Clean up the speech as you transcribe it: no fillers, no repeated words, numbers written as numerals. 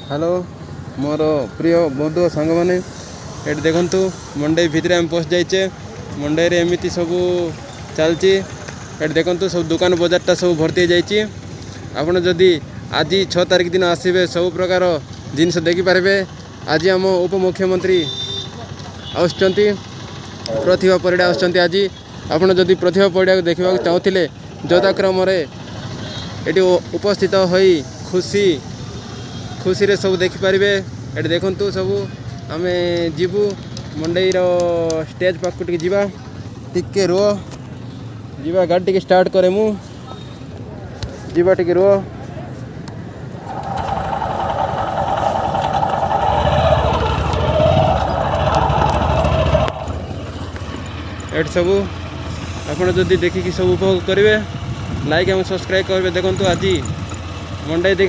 Hello मोर प्रिय बंधु सांग मैंने ये देखु मंडई भितर आम पशि जाइचे। मंडई रे एमती सब चलती देखु सब दुकान बजारटा सब भर्ती जाइए। आपड़ जदि आज 6 तारिख दिन आसबे सब प्रकार जिनस देखिपारे। आज आम उपमुख्यमंत्री आसुच्चंती प्रतिभा परिड़ा आसुच्चंती। आज आपड़ जदि प्रतिभा परिड़ा देखा चाहूले यथाक्रम ये उपस्थित होई खुशी रे सब देखिपारे। ये देखु सब आम जीवु मंडई स्टेज पाक टे जावा टिके रुह जीवा गाड़ी टे स्टार्ट करे मु जीवा टिके रुह। एट सब आपड़ जदि देखिकी सब उपभोग करेंगे लाइक एवं सब्सक्राइब करेंगे। देखो आज मंडई देख